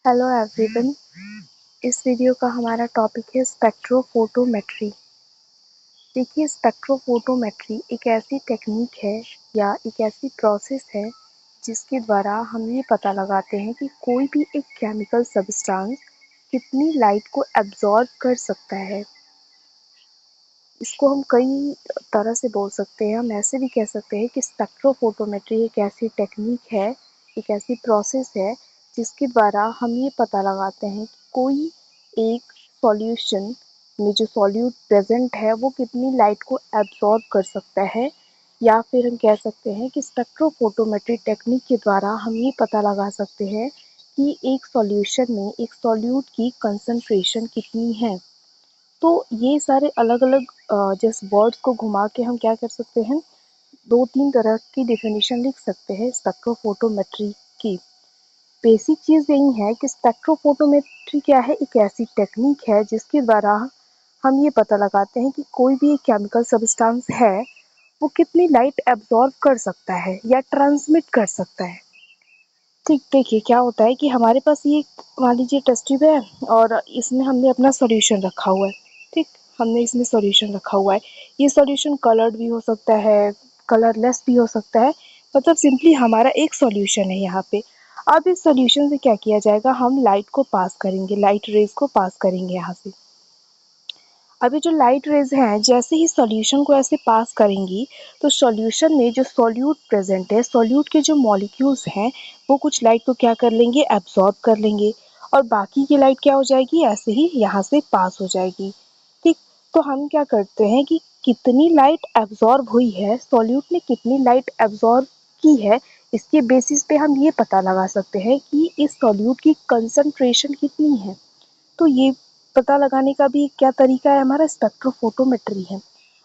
Hello everyone. इस video का हमारा टॉपिक है स्पेक्ट्रोफोटोमेट्री। देखिए, स्पेक्ट्रोफोटोमेट्री एक ऐसी टेक्निक है या एक ऐसी प्रोसेस है जिसके द्वारा हम ये पता लगाते हैं कि कोई भी एक केमिकल सब्सटेंस कितनी लाइट को एब्जॉर्ब कर सकता है। इसको हम कई तरह से बोल सकते हैं। हम ऐसे भी कह सकते हैं कि स्पेक्ट्रोफोटोमेट्री एक ऐसी टेक्निक है, एक ऐसी प्रोसेस है जिसके द्वारा हम ये पता लगाते हैं कि कोई एक सॉल्यूशन में जो सॉल्यूट प्रेजेंट है वो कितनी लाइट को एब्जॉर्ब कर सकता है। या फिर हम कह सकते हैं कि स्पेक्ट्रोफोटोमेट्री टेक्निक के द्वारा हम ये पता लगा सकते हैं कि एक सॉल्यूशन में एक सॉल्यूट की कंसंट्रेशन कितनी है। तो ये सारे अलग-अलग जैसे वर्ड्स को घुमा के हम क्या कर सकते हैं, 2-3 तरह की डेफिनेशन लिख सकते हैं स्पेक्ट्रोफोटोमेट्री की। बेसिक चीज़ यही है कि स्पेक्ट्रोफोटोमेट्री क्या है, एक ऐसी टेक्निक है जिसके द्वारा हम ये पता लगाते हैं कि कोई भी एक केमिकल सब्सटेंस है, वो कितनी लाइट एब्ज़ॉर्ब कर सकता है या ट्रांसमिट कर सकता है। ठीक, देखिए क्या होता है कि हमारे पास ये मान लीजिए टेस्ट ट्यूब है और इसमें हमने अपना सॉल्यूशन रखा हुआ है। ठीक, हमने इसमें सॉल्यूशन रखा हुआ है। ये सॉल्यूशन कलर्ड भी हो सकता है, कलरलेस भी हो सकता है। मतलब सिंपली हमारा एक सॉल्यूशन है यहाँ पे। अब इस सॉल्यूशन से क्या किया जाएगा, हम लाइट को पास करेंगे, लाइट रेज को पास करेंगे यहाँ से। अभी जो लाइट रेज हैं, जैसे ही सॉल्यूशन को ऐसे पास करेंगी तो सॉल्यूशन में जो सॉल्यूट प्रेजेंट है, सॉल्यूट के जो मॉलिक्यूल्स हैं वो कुछ लाइट को क्या कर लेंगे, एब्जॉर्ब कर लेंगे और बाकी की लाइट क्या हो जाएगी, ऐसे ही यहाँ से पास हो जाएगी। ठीक, तो हम क्या करते हैं कि कितनी लाइट एब्जॉर्ब हुई है, सॉल्यूट ने कितनी लाइट एब्जॉर्ब की है, इसके बेसिस पे हम ये पता लगा सकते हैं कि इस सॉल्यूट की कंसंट्रेशन कितनी है। तो ये पता लगाने का भी क्या तरीका है, हमारा स्पेक्ट्रोफोटोमेट्री है।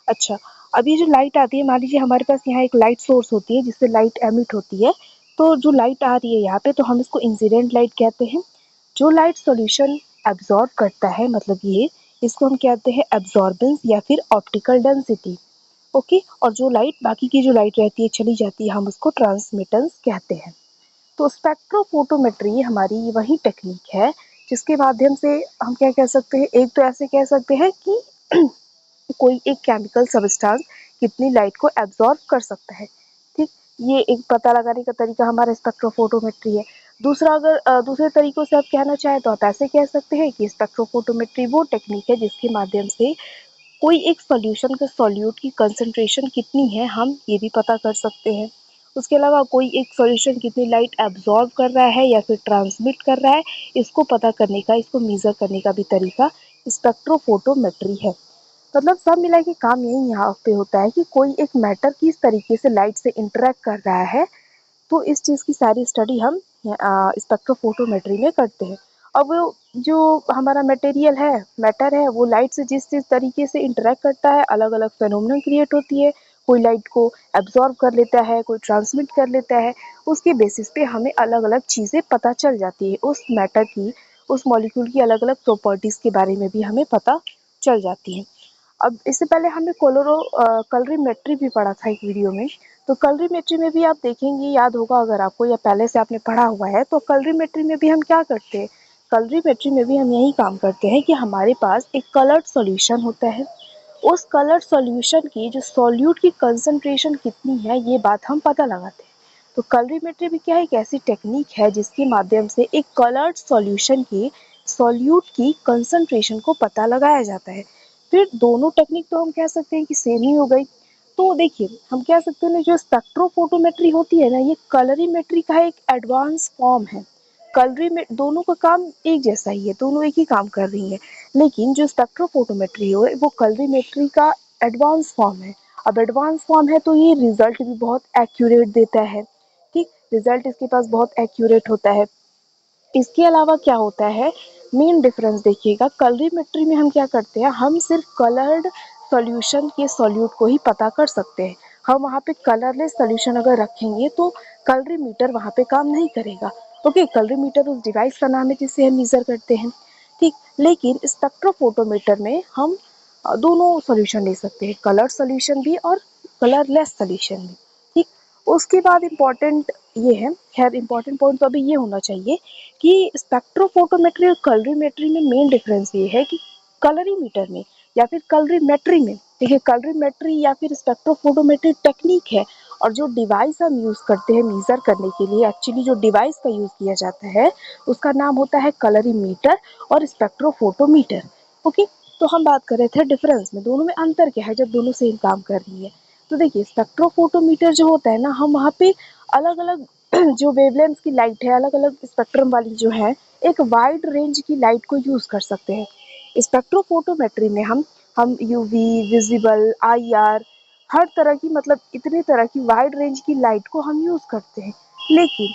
अच्छा, अब ये जो लाइट आती है, मान लीजिए हमारे पास यहाँ एक लाइट सोर्स होती है जिससे लाइट एमिट होती है। तो जो लाइट आ रही है यहाँ पे, तो हम इसको इंसिडेंट लाइट कहते हैं। जो लाइट सॉल्यूशन एब्जॉर्ब करता है, मतलब ये, इसको हम कहते हैं एब्जॉर्बेंस या फिर ऑप्टिकल डेंसिटी। ओके, और जो लाइट बाकी की जो लाइट रहती है चली जाती है, हम उसको ट्रांसमिटेंस कहते हैं। तो स्पेक्ट्रोफोटोमेट्री हमारी वही टेक्निक है जिसके माध्यम से हम क्या कह सकते हैं, एक तो ऐसे कह सकते हैं कि कोई एक केमिकल सब्सटेंस कितनी लाइट को एब्जॉर्ब कर सकता है। ठीक, ये एक पता लगाने का तरीका हमारा स्पेक्ट्रोफोटोमेट्री है। दूसरा, अगर दूसरे तरीकों से आप कहना चाहें तो आप ऐसे कह सकते हैं कि स्पेक्ट्रोफोटोमेट्री वो टेक्निक है जिसके माध्यम से कोई एक सॉल्यूशन का सॉल्यूट की कंसंट्रेशन कितनी है, हम ये भी पता कर सकते हैं। उसके अलावा कोई एक सॉल्यूशन कितनी लाइट एब्जॉर्ब कर रहा है या फिर ट्रांसमिट कर रहा है, इसको पता करने का, इसको मेजर करने का भी तरीका स्पेक्ट्रोफोटोमेट्री है। मतलब सब मिला के काम यही यहाँ पे होता है कि कोई एक मैटर किस तरीके से लाइट से इंटरेक्ट कर रहा है। तो इस चीज़ की सारी स्टडी हम स्पेक्ट्रोफोटोमेट्री में करते हैं। अब वो जो हमारा मटेरियल है, मैटर है, वो लाइट से जिस जिस तरीके से इंटरेक्ट करता है, अलग अलग फेनोमेनन क्रिएट होती है। कोई लाइट को एब्जॉर्ब कर लेता है, कोई ट्रांसमिट कर लेता है। उसके बेसिस पे हमें अलग अलग चीज़ें पता चल जाती है, उस मैटर की, उस मॉलिक्यूल की अलग अलग प्रॉपर्टीज़ के बारे में भी हमें पता चल जाती है। अब इससे पहले हमने कलरीमेट्री भी पढ़ा था एक वीडियो में। तो कलरीमेट्री में भी आप देखेंगे, याद होगा अगर आपको या पहले से आपने पढ़ा हुआ है, तो कलरीमेट्री में भी हम क्या करते हैं, कलरीमेट्री में भी हम यही काम करते हैं कि हमारे पास एक कलर्ड सॉल्यूशन होता है। उस कलर्ड सॉल्यूशन की जो सॉल्यूट की कंसंट्रेशन कितनी है, ये बात हम पता लगाते हैं। तो कलरीमेट्री भी क्या है, एक ऐसी टेक्निक है जिसके माध्यम से एक कलर्ड सॉल्यूशन की सॉल्यूट की कंसंट्रेशन को पता लगाया जाता है। फिर दोनों टेक्निक तो हम कह सकते हैं कि सेम ही हो गई। तो देखिए, हम कह सकते हैं ना, जो स्पेक्ट्रोफोटोमेट्री होती है ना, ये कलरीमेट्री का एक एडवांस फॉर्म है। कलरी में दोनों का काम एक जैसा ही है, दोनों एक ही काम कर रही हैं। लेकिन जो स्पेक्ट्रोफोटोमेट्री है वो कलरीमेट्री का एडवांस फॉर्म है। अब एडवांस फॉर्म है तो ये रिजल्ट भी बहुत एक्यूरेट देता है। ठीक, रिजल्ट इसके पास बहुत एक्यूरेट होता है। इसके अलावा क्या होता है, मेन डिफरेंस देखिएगा, कलरीमेट्री में हम क्या करते हैं, हम सिर्फ कलर्ड सॉल्यूशन के सॉल्यूट को ही पता कर सकते हैं। हम वहाँ पे कलरलेस सॉल्यूशन अगर रखेंगे तो कलरीमीटर वहाँ पे काम नहीं करेगा। ओके, कलरीमीटर उस डिवाइस का नाम है जिससे हम मेजर करते हैं। ठीक, लेकिन स्पेक्ट्रोफोटोमीटर में हम दोनों सॉल्यूशन ले सकते हैं, कलर सॉल्यूशन भी और कलरलेस सॉल्यूशन भी। ठीक, उसके बाद इम्पॉर्टेंट ये है, खैर इम्पॉर्टेंट पॉइंट तो अभी ये होना चाहिए कि स्पेक्ट्रोफोटोमेट्री और कलरीमेट्री में मेन डिफरेंस ये है कि कलरीमीटर में या फिर कलरीमेट्री में, देखिए कलरीमेट्री या फिर स्पेक्ट्रोफोटोमेट्री टेक्निक है, और जो डिवाइस हम यूज़ करते हैं मीज़र करने के लिए, एक्चुअली जो डिवाइस का यूज़ किया जाता है उसका नाम होता है कलरीमीटर और स्पेक्ट्रोफोटोमीटर। ओके, तो हम बात कर रहे थे डिफरेंस में, दोनों में अंतर क्या है जब दोनों सेम काम कर रही है। तो देखिए स्पेक्ट्रोफोटोमीटर जो होता है ना, हम वहाँ पे अलग अलग जो वेवलेंथ की लाइट है, अलग अलग स्पेक्ट्रम वाली जो है, एक वाइड रेंज की लाइट को यूज़ कर सकते हैं। स्पेक्ट्रोफोटोमेट्री में हम यूवी, विजिबल, आईआर, हर तरह की, मतलब इतने तरह की वाइड रेंज की लाइट को हम यूज़ करते हैं। लेकिन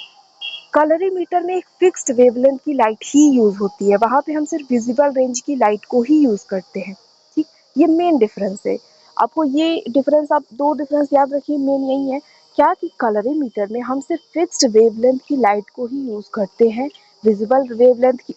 कलरीमीटर में एक फिक्स्ड वेवलेंथ की लाइट ही यूज़ होती है, वहाँ पे हम सिर्फ विजिबल रेंज की लाइट को ही यूज़ करते हैं। ठीक, ये मेन डिफरेंस है। आपको ये डिफरेंस, आप दो डिफरेंस याद रखिए, मेन यही है क्या कि कलरीमीटर में हम सिर्फ फिक्स्ड वेवलेंथ की लाइट को ही यूज़ करते हैं, विजिबल वेवलेंथ की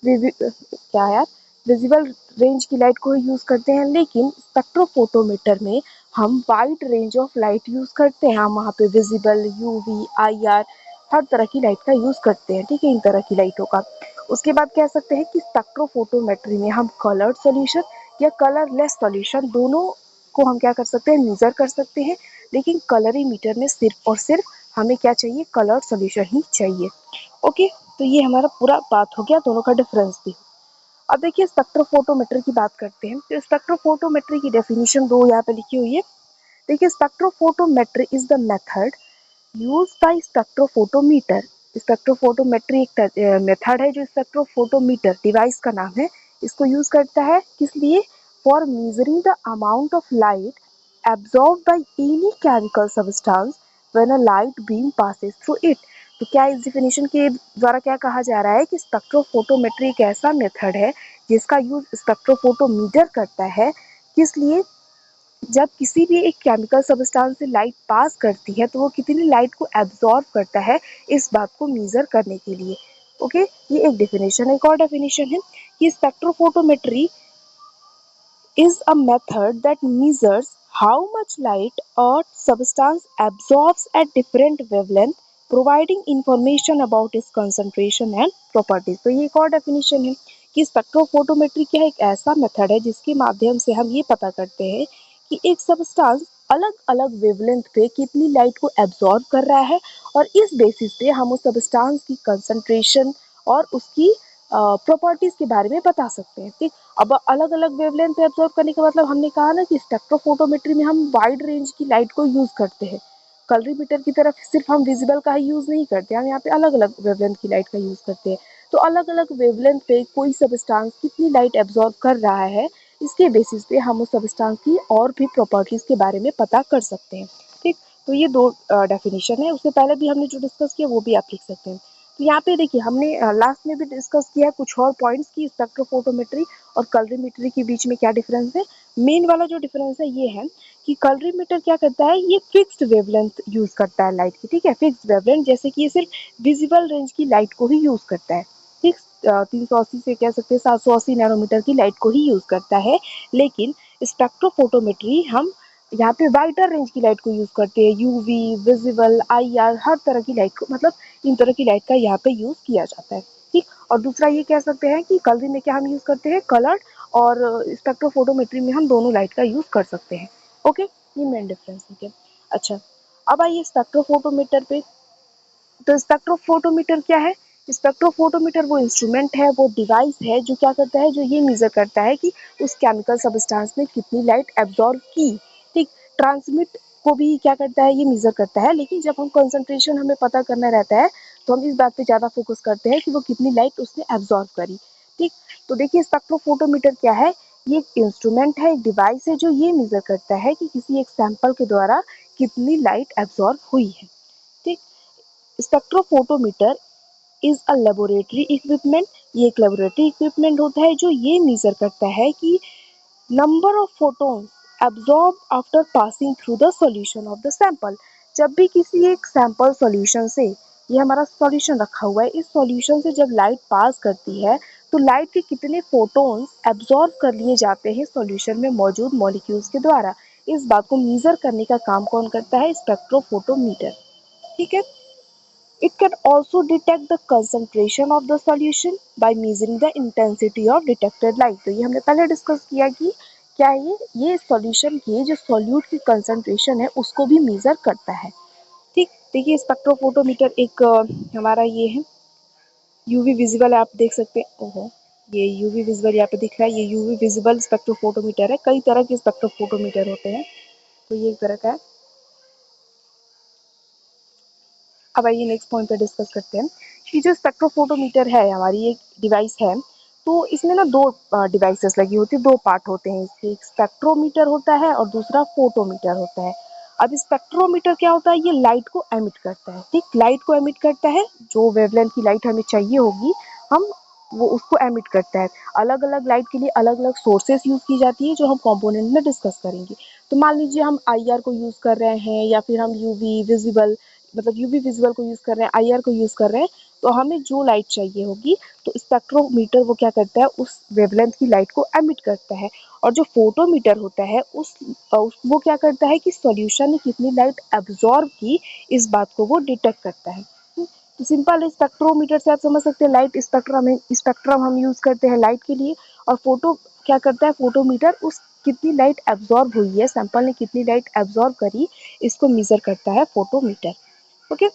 क्या यार, विजिबल रेंज की लाइट को यूज़ करते हैं। लेकिन स्पेक्ट्रोफोटोमीटर में हम wide range of light use करते हैं, हम वहाँ पे विजिबल, यूवी, आईआर, हर तरह की लाइट का यूज़ करते हैं। ठीक है, इन तरह की लाइटों का। उसके बाद कह सकते हैं कि स्पेक्ट्रोफोटोमेट्री में हम कलर्ड सॉल्यूशन या कलरलेस सॉल्यूशन दोनों को हम क्या कर सकते हैं, मेजर कर सकते हैं। लेकिन कलरीमीटर में सिर्फ और सिर्फ हमें क्या चाहिए, कलर्ड सॉल्यूशन ही चाहिए। ओके, तो ये हमारा पूरा बात हो गया दोनों का डिफरेंस भी। अब देखिए स्पेक्ट्रोफोटोमेट्री की बात करते हैं। तो स्पेक्ट्रोफोटोमेट्री की डेफिनेशन दो यहाँ पे लिखी हुई है। देखिए spectrophotometry is the method used by spectrophotometer. Spectrophotometry एक मेथड है जो स्पेक्ट्रोफोटोमीटर डिवाइस का नाम है, इसको यूज करता है किस लिए, for measuring the amount of light absorbed by any chemical substance when a light beam passes through it। तो क्या इस डिफिनेशन के द्वारा क्या कहा जा रहा है कि स्पेक्ट्रोफोटोमेट्री एक ऐसा मेथड है जिसका यूज स्पेक्ट्रोफोटोमीटर करता है, किस लिए, जब किसी भी एक केमिकल सब्सटेंस से लाइट पास करती है तो वो कितनी लाइट को एब्जॉर्ब करता है, इस बात को मेजर करने के लिए। ओके, ये एक डेफिनेशन है। एक और डेफिनेशन है कि spectrophotometry is a method that measures how much light a substance absorbs at different wavelengths, providing information about its concentration and properties। तो ये एक और डेफिनेशन है कि स्पेक्ट्रोफोटोमेट्री क्या है, एक ऐसा मेथड है जिसके माध्यम से हम ये पता करते हैं कि एक सब्सटेंस अलग अलग वेवलेंथ पे कितनी लाइट को एब्जॉर्ब कर रहा है, और इस बेसिस पे हम उस सब्सटेंस की कंसंट्रेशन और उसकी प्रॉपर्टीज के बारे में बता सकते हैं। ठीक, अब अलग अलग वेवलेंथ पे एब्जॉर्ब करने का मतलब हमने कहा ना कि स्पेक्ट्रोफोटोमेट्री में हम वाइड रेंज की लाइट को यूज करते हैं, कलरीमीटर की तरफ सिर्फ हम विजिबल का ही यूज नहीं करते, हम यहाँ पे अलग अलग वेवलेंथ की लाइट का यूज करते हैं। तो अलग अलग वेवलेंथ पे कोई सब्सटेंस कितनी लाइट एब्जॉर्ब कर रहा है, इसके बेसिस पे हम उस सब्सटेंस की और भी प्रॉपर्टीज के बारे में पता कर सकते हैं। ठीक, तो ये दो डेफिनेशन है, उससे पहले भी हमने जो डिस्कस किया वो भी आप लिख सकते हैं। तो यहाँ पे देखिए हमने लास्ट में भी डिस्कस किया कुछ और पॉइंट्स की स्पेक्ट्रोफोटोमेट्री और कलरीमेट्री के बीच में क्या डिफरेंस है। मेन वाला जो डिफरेंस है ये है कि कलरीमीटर क्या करता है, ये फिक्स्ड वेवलेंथ यूज करता है लाइट की। ठीक है, फिक्स्ड वेवलेंथ, जैसे कि ये सिर्फ विजिबल रेंज की लाइट को ही यूज करता है। ठीक, 380 से कह सकते हैं 780 नैनोमीटर की लाइट को ही यूज करता है। लेकिन स्पेक्ट्रोफोटोमेट्री हम यहाँ पे वाइडर रेंज की लाइट को यूज करते हैं, यूवी, विजिबल, आईआर, हर तरह की लाइट को, मतलब इन तरह की लाइट का यहाँ पे यूज किया जाता है। ठीक, और दूसरा ये कह सकते हैं कि कलरी में क्या हम यूज करते हैं, कलर्ड, और स्पेक्ट्रोफोटोमेट्री में हम दोनों लाइट का यूज कर सकते हैं। ओके, ये मेन डिफरेंस है। अच्छा, अब आइए स्पेक्ट्रोफोटोमीटर पे। तो स्पेक्ट्रोफोटोमीटर क्या है, स्पेक्ट्रोफोटोमीटर वो इंस्ट्रूमेंट है, वो डिवाइस है जो क्या करता है, जो ये मेजर करता है कि उस केमिकल सब्सटेंस ने कितनी लाइट एब्जॉर्ब की। ठीक, ट्रांसमिट को भी क्या करता है, ये मेजर करता है। लेकिन जब हम कंसंट्रेशन हमें पता करना रहता है तो हम इस बात पे ज़्यादा फोकस करते हैं कि वो कितनी लाइट उसने एब्जॉर्ब करी। ठीक, तो देखिए स्पेक्ट्रोफोटोमीटर क्या है, ये एक इंस्ट्रूमेंट है, एक डिवाइस है जो ये मेजर करता है कि किसी एक सैंपल के द्वारा कितनी लाइट एब्जॉर्ब हुई है। ठीक, spectrophotometer is a laboratory equipment, ये एक लेबोरेटरी इक्विपमेंट होता है जो ये मेजर करता है कि number of photons absorb after passing through the solution of the sample. जब भी किसी एक सैंपल सॉल्यूशन से, ये हमारा सॉल्यूशन रखा हुआ है, इस सॉल्यूशन से जब लाइट पास करती है तो लाइट के कितने फोटोन्स एब्जॉर्ब कर लिए जाते हैं सॉल्यूशन में मौजूद मॉलिक्यूल्स के द्वारा। इस बात को मेजर करने का काम कौन करता है? स्पेक्ट्रोफोटोमीटर। ठीक है। It can also detect the concentration of the solution by measuring the intensity of detected light। तो ये हमने पहले डिस्कस किया कि क्या ये सॉल्यूशन की जो सॉल्यूट की कंसंट्रेशन है उसको भी मेजर करता है। ठीक, देखिए स्पेक्ट्रोफोटोमीटर एक हमारा ये है यूवी विजिबल, आप देख सकते हैं। ओहो, ये यूवी विजिबल यहाँ पे दिख रहा है, ये यूवी विजिबल स्पेक्ट्रोफोटोमीटर है। कई तरह के स्पेक्ट्रोफोटोमीटर होते हैं, तो ये एक तरह का है। अब आइए नेक्स्ट पॉइंट पे डिस्कस करते हैं कि जो स्पेक्ट्रोफोटोमीटर है हमारी एक डिवाइस है, तो इसमें ना दो डिवाइसेस लगी होती है, दो पार्ट होते हैं इसके, एक स्पेक्ट्रोमीटर होता है और दूसरा फोटोमीटर होता है। अब स्पेक्ट्रोमीटर क्या होता है? ये लाइट को एमिट करता है। ठीक, लाइट को एमिट करता है, जो वेवलेंथ की लाइट हमें चाहिए होगी हम वो उसको एमिट करता है। अलग अलग लाइट के लिए अलग अलग सोर्सेस यूज की जाती है, जो हम कंपोनेंट में डिस्कस करेंगे। तो मान लीजिए हम आईआर को यूज कर रहे हैं या फिर हम यूवी विजिबल मतलब यूवी विजुअल को यूज कर रहे हैं, आईआर को यूज कर रहे हैं, तो हमें जो लाइट चाहिए होगी तो स्पेक्ट्रोमीटर वो क्या करता है? उस वेवलेंथ की लाइट को एमिट करता है। और जो फोटोमीटर होता है वो क्या करता है कि सॉल्यूशन ने कितनी लाइट एब्जॉर्ब की, इस बात को वो डिटेक्ट करता है। तो सिंपल स्पेक्ट्रोमीटर से आप समझ सकते हैं, लाइट स्पेक्ट्रम हम यूज करते हैं लाइट के लिए। और फोटो क्या करता है? फोटोमीटर उस कितनी लाइट एब्जॉर्ब हुई है, सैंपल ने कितनी लाइट एब्जॉर्ब करी, इसको मेजर करता है फोटोमीटर। ओके।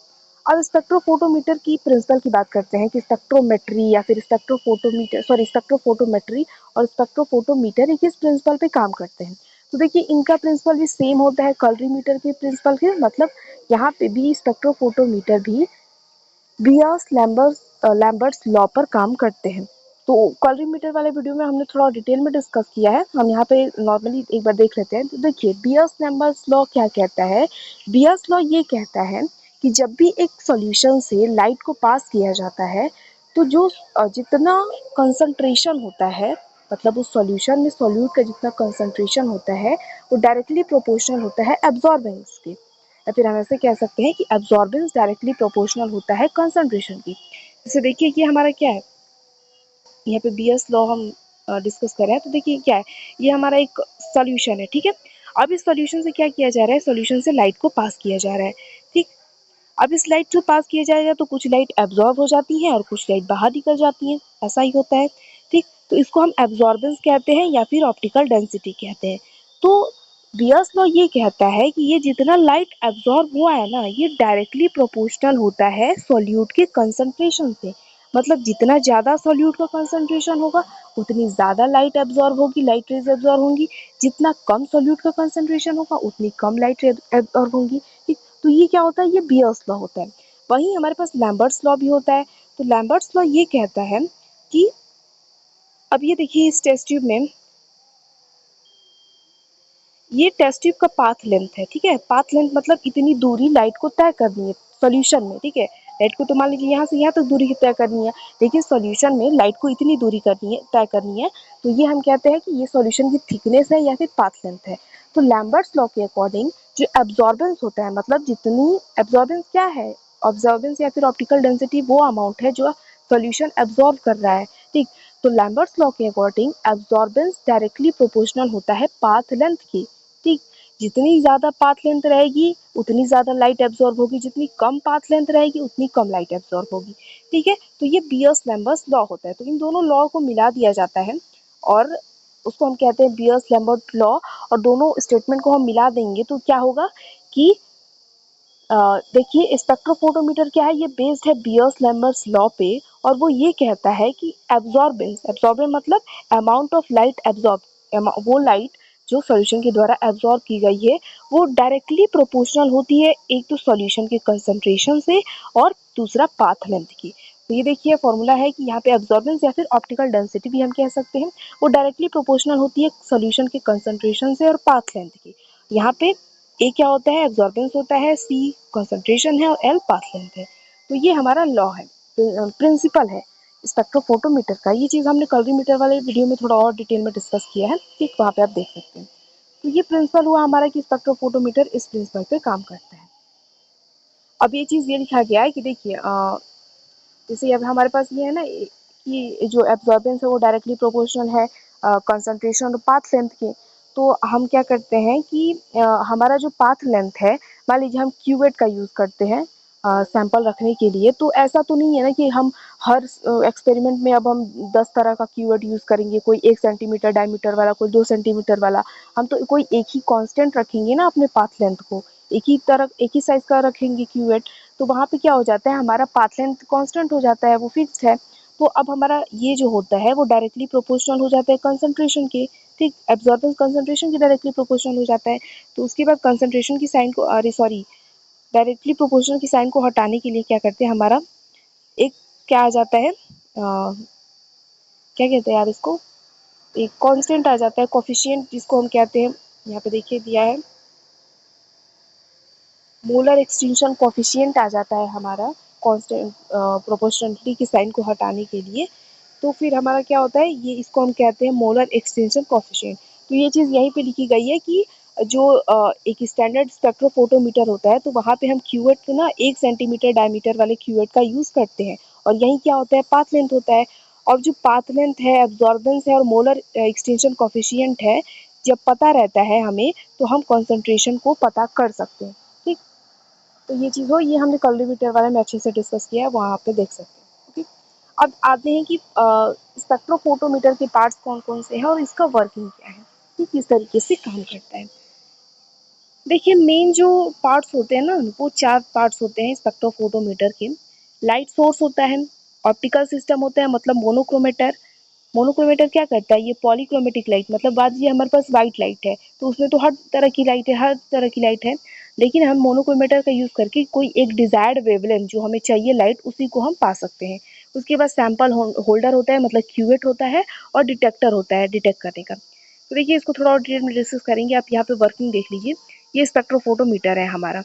अब स्पेक्ट्रोफोटोमीटर की प्रिंसिपल की बात करते हैं कि स्पेक्ट्रोमेट्री या फिर स्पेक्ट्रोफोटोमेट्री और स्पेक्ट्रोफोटोमीटर एक इस प्रिंसिपल पे काम करते हैं। तो देखिए इनका प्रिंसिपल भी सेम होता है कलरीमीटर के प्रिंसिपल के, मतलब यहाँ पे भी स्पेक्ट्रोफोटोमीटर भी बियर्स लैम्बर्ट्स लॉ पर काम करते हैं। तो कलरीमीटर वाले वीडियो में हमने थोड़ा डिटेल में डिस्कस किया है, हम यहाँ पे नॉर्मली एक बार देख लेते हैं। तो देखिए बियर्स लैम्बर्ट्स लॉ क्या कहता है? बियर्स लॉ ये कहता है कि जब भी एक सॉल्यूशन से लाइट को पास किया जाता है, तो जो जितना कंसंट्रेशन होता है, मतलब उस सॉल्यूशन में सॉल्यूट का जितना कंसंट्रेशन होता है वो डायरेक्टली प्रोपोर्शनल होता है एब्जॉर्बेंस के, या फिर हम ऐसे कह सकते हैं कि एब्जॉर्बेंस डायरेक्टली प्रोपोर्शनल होता है कंसंट्रेशन की। जैसे देखिए ये हमारा क्या है, यहाँ पे बीएस लॉ हम डिस्कस कर रहे हैं। तो देखिए क्या है, ये हमारा एक सॉल्यूशन है। ठीक है। अब इस सॉल्यूशन से क्या किया जा रहा है? सॉल्यूशन से लाइट को पास किया जा रहा है। ठीक। अब इस लाइट को पास किया जाएगा तो कुछ लाइट एब्जॉर्ब हो जाती है और कुछ लाइट बाहर निकल जाती है, ऐसा ही होता है। ठीक, तो इसको हम एब्जॉर्बेंस कहते हैं या फिर ऑप्टिकल डेंसिटी कहते हैं। तो बियर्स लॉ ये कहता है कि ये जितना लाइट एब्जॉर्ब हुआ है ना, ये डायरेक्टली प्रोपोर्शनल होता है सॉल्यूट के कंसंट्रेशन से। मतलब जितना ज़्यादा सॉल्यूट का कंसंट्रेशन होगा उतनी ज़्यादा लाइट एब्जॉर्ब होगी, लाइट रेज एब्जॉर्ब होंगी। जितना कम सॉल्यूट का कंसंट्रेशन होगा उतनी कम लाइट एब्जॉर्ब होंगी। ठीक, तो ये क्या होता है? ये बियर्स लॉ होता है। वहीं हमारे पास लैम्बर्ट्स लॉ भी होता है। तो लैम्बर्ट्स लॉ ये कहता है कि अब ये देखिए इस टेस्ट ट्यूब में ये टेस्ट ट्यूब का पाथ लेंथ है। ठीक है, पाथ लेंथ मतलब इतनी दूरी लाइट को तय करनी है सॉल्यूशन में। ठीक है, लाइट को तो मान लीजिए यहाँ से यहाँ तक दूरी तय करनी है, लेकिन सॉल्यूशन में लाइट को इतनी दूरी करनी है, तय करनी है। तो ये हम कहते हैं कि ये सॉल्यूशन की थिकनेस है या फिर पाथ लेंथ है। तो लैम्बर्ट्स लॉ के अकॉर्डिंग जो एब्जॉर्बेंस होता है, मतलब जितनी एब्जॉर्बेंस क्या है, ऑब्जॉर्बेंस या फिर ऑप्टिकल डेंसिटी वो अमाउंट है जो सॉल्यूशन एब्जॉर्ब कर रहा है। ठीक, तो लैम्बर्ट्स लॉ के अकॉर्डिंग एब्जॉर्बेंस डायरेक्टली प्रोपोर्शनल होता है पाथ लेंथ की। ठीक, जितनी ज़्यादा पाथ लेंथ रहेगी उतनी ज़्यादा लाइट एब्जॉर्ब होगी, जितनी कम पाथ लेंथ रहेगी उतनी कम लाइट एब्जॉर्ब होगी। ठीक है, तो ये बियर्स लैम्बर्ट्स लॉ होता है। तो इन दोनों लॉ को मिला दिया जाता है और उसको हम कहते हैं बियर्स लैम्बर्ट लॉ। और दोनों स्टेटमेंट को हम मिला देंगे तो क्या होगा कि देखिए स्पेक्ट्रोफोटोमीटर क्या है, ये बेस्ड है बियर्स लैम्बर्ट्स लॉ पे। और वो ये कहता है कि एब्जॉर्बेंस मतलब अमाउंट ऑफ लाइट एब्जॉर्ब, वो लाइट जो सॉल्यूशन के द्वारा एब्जॉर्ब की गई है वो डायरेक्टली प्रोपोर्शनल होती है, एक तो सॉल्यूशन के कंसंट्रेशन से और दूसरा पाथ लेंथ की। तो ये देखिए फॉर्मूला है कि यहाँ पे एब्जॉर्बेंस या फिर ऑप्टिकल डेंसिटी भी हम कह सकते हैं, वो डायरेक्टली प्रोपोर्शनल होती है सॉल्यूशन के कंसंट्रेशन से और पाथ लेंथ की। यहाँ पे ए क्या होता है? एब्जॉर्बेंस होता है, सी कंसंट्रेशन है और एल पाथ लेंथ है। तो ये हमारा लॉ है, प्रिंसिपल है स्पेक्ट्रोफोटोमीटर का। ये चीज़ हमने कलरीमीटर वाले वीडियो में थोड़ा और डिटेल में डिस्कस किया है। ठीक, वहाँ पे आप देख सकते हैं। तो ये प्रिंसिपल हुआ हमारा कि स्पेक्ट्रोफोटोमीटर इस प्रिंसिपल पे काम करता है। अब ये चीज़ ये लिखा गया है कि देखिए जैसे अब हमारे पास ये है ना कि जो एब्जॉर्बेंस है वो डायरेक्टली प्रोपोर्शनल है कंसंट्रेशन और पाथ लेंथ के। तो हम क्या करते हैं कि हमारा जो पाथ लेंथ है, मान लीजिए हम क्यूवेट का यूज़ करते हैं सैंपल रखने के लिए, तो ऐसा तो नहीं है ना कि हम हर एक्सपेरिमेंट में अब हम 10 तरह का क्यूवेट यूज़ करेंगे, कोई 1 सेंटीमीटर डायमीटर वाला, कोई 2 सेंटीमीटर वाला। हम तो कोई एक ही कांस्टेंट रखेंगे ना अपने पाथ लेंथ को, एक ही साइज़ का रखेंगे क्यूवेट, तो वहाँ पे क्या हो जाता है, हमारा पाथ लेंथ कांस्टेंट हो जाता है, वो फिक्स्ड है। तो अब हमारा ये जो होता है वो डायरेक्टली प्रोपोर्शनल हो जाता है कंसंट्रेशन के, ठीक, एब्जॉर्बेंस कंसंट्रेशन के डायरेक्टली प्रोपोर्शनल हो जाता है। तो उसके बाद कंसंट्रेशन की साइन को, अरे सॉरी, डायरेक्टली प्रोपोर्शनल की साइन को हटाने के लिए क्या करते हैं, हमारा एक क्या आ जाता है, क्या कहते हैं यार इसको, एक कांस्टेंट आ जाता है, कोफिशिएंट जिसको हम कहते हैं, यहाँ पे देखिए दिया है, मोलर एक्सटिंक्शन कोफिशिएंट आ जाता है हमारा कांस्टेंट प्रोपोर्शनलिटी की साइन को हटाने के लिए। तो फिर हमारा क्या होता है, ये इसको हम कहते हैं मोलर एक्सटेंशन कोफिशिएंट। तो ये चीज़ यहीं पे लिखी गई है कि जो एक स्टैंडर्ड स्पेक्ट्रोफोटोमीटर होता है, तो वहाँ पे हम क्यूवेट को ना 1 सेंटीमीटर डायमीटर वाले क्यूवेट का यूज़ करते हैं, और यहीं क्या होता है, पाथ लेंथ होता है। और जो पाथ लेंथ है, एब्जॉर्बेंस है और मोलर एक्सटेंशन कोफिशिएंट है, जब पता रहता है हमें, तो हम कंसंट्रेशन को पता कर सकते हैं, ठीक। तो ये चीज़ हो, ये हमने कलरीमीटर वाले में अच्छे से डिस्कस किया है, वहाँ पे देख सकते हैं, ओके। अब आते हैं कि स्पेक्ट्रोफोटोमीटर के पार्ट्स कौन-कौन से हैं और इसका वर्किंग क्या है, ये किस तरीके से काम करता है। देखिए मेन जो पार्ट्स होते हैं ना, वो 4 पार्ट्स होते हैं स्पेक्ट्रोफोटोमीटर के। लाइट सोर्स होता है, ऑप्टिकल सिस्टम होता है मतलब मोनोक्रोमेटर। मोनोक्रोमेटर क्या करता है, ये पॉलीक्रोमेटिक लाइट, मतलब बात ये हमारे पास व्हाइट लाइट है, तो उसमें तो हर तरह की लाइट है, हर तरह की लाइट है, लेकिन हम मोनोक्रोमेटर का यूज़ करके कोई एक डिजायर्ड वेवलेंथ जो हमें चाहिए लाइट, उसी को हम पा सकते हैं। उसके बाद सैंपल होल्डर होता है, मतलब क्यूवेट होता है, और डिटेक्टर होता है डिटेक्ट करने का। तो देखिए इसको थोड़ा और डिटेल में डिस्कस करेंगे, आप यहाँ पे वर्किंग देख लीजिए। ये स्पेक्ट्रोफोटोमीटर है हमारा।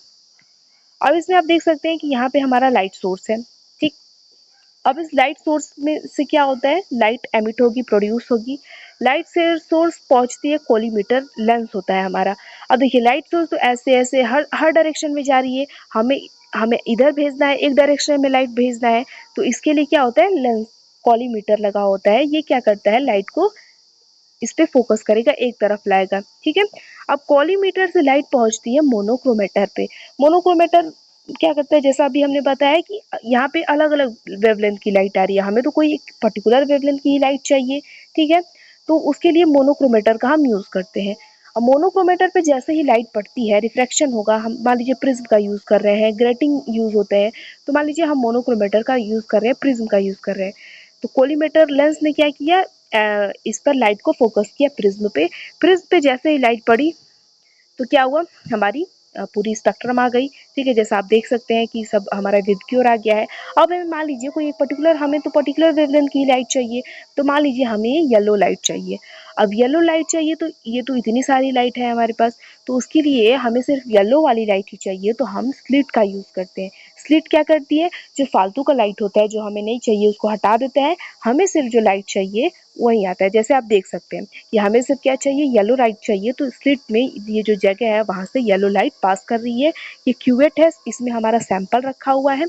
अब इसमें आप देख सकते हैं कि यहाँ पे हमारा लाइट सोर्स है, ठीक। अब इस लाइट सोर्स में से क्या होता है, लाइट एमिट होगी, प्रोड्यूस होगी। लाइट से सोर्स पहुंचती है कोलीमीटर, लेंस होता है हमारा। अब देखिए लाइट सोर्स तो ऐसे ऐसे हर हर डायरेक्शन में जा रही है, हमें हमें इधर भेजना है, एक डायरेक्शन में लाइट भेजना है, तो इसके लिए क्या होता है, लेंस कॉलीमीटर लगा होता है, ये क्या करता है, लाइट को इस पे फोकस करेगा, एक तरफ लाएगा, ठीक है। अब कॉलीमीटर से लाइट पहुंचती है मोनोक्रोमेटर पे। मोनोक्रोमेटर क्या करता है, जैसा अभी हमने बताया कि यहाँ पे अलग अलग वेवलेंथ की लाइट आ रही है, हमें तो कोई एक पर्टिकुलर वेवलेंथ की ही लाइट चाहिए, ठीक है। तो उसके लिए मोनोक्रोमेटर का हम यूज करते हैं। अब मोनोक्रोमेटर पे जैसे ही लाइट पड़ती है, रिफ्रैक्शन होगा, हम मान लीजिए प्रिज्म का यूज कर रहे हैं, ग्रेटिंग यूज होते हैं, तो मान लीजिए हम मोनोक्रोमेटर का यूज कर रहे हैं, प्रिज्म का यूज कर रहे हैं। तो कोलीमेटर लेंस ने क्या किया, इस पर लाइट को फोकस किया प्रिज्म पे। प्रिज्म पे जैसे ही लाइट पड़ी, तो क्या हुआ, हमारी पूरी स्पेक्ट्रम आ गई, ठीक है। जैसा आप देख सकते हैं कि सब हमारा विबग्योर आ गया है। अब हमें मान लीजिए कोई एक पर्टिकुलर, हमें तो पर्टिकुलर वेवलेंथ की लाइट चाहिए, तो मान लीजिए हमें येलो लाइट चाहिए। अब येलो लाइट चाहिए, तो ये तो इतनी सारी लाइट है हमारे पास, तो उसके लिए हमें सिर्फ येलो वाली लाइट ही चाहिए, तो हम स्लिट का यूज करते हैं। स्लिट क्या करती है, जो फालतू का लाइट होता है, जो हमें नहीं चाहिए, उसको हटा देता है, हमें सिर्फ जो लाइट चाहिए वही आता है। जैसे आप देख सकते हैं कि हमें सिर्फ क्या चाहिए, येलो लाइट चाहिए, तो स्लिट में ये जो जगह है वहां से येलो लाइट पास कर रही है। ये क्यूवेट है, इसमें हमारा सैंपल रखा हुआ है।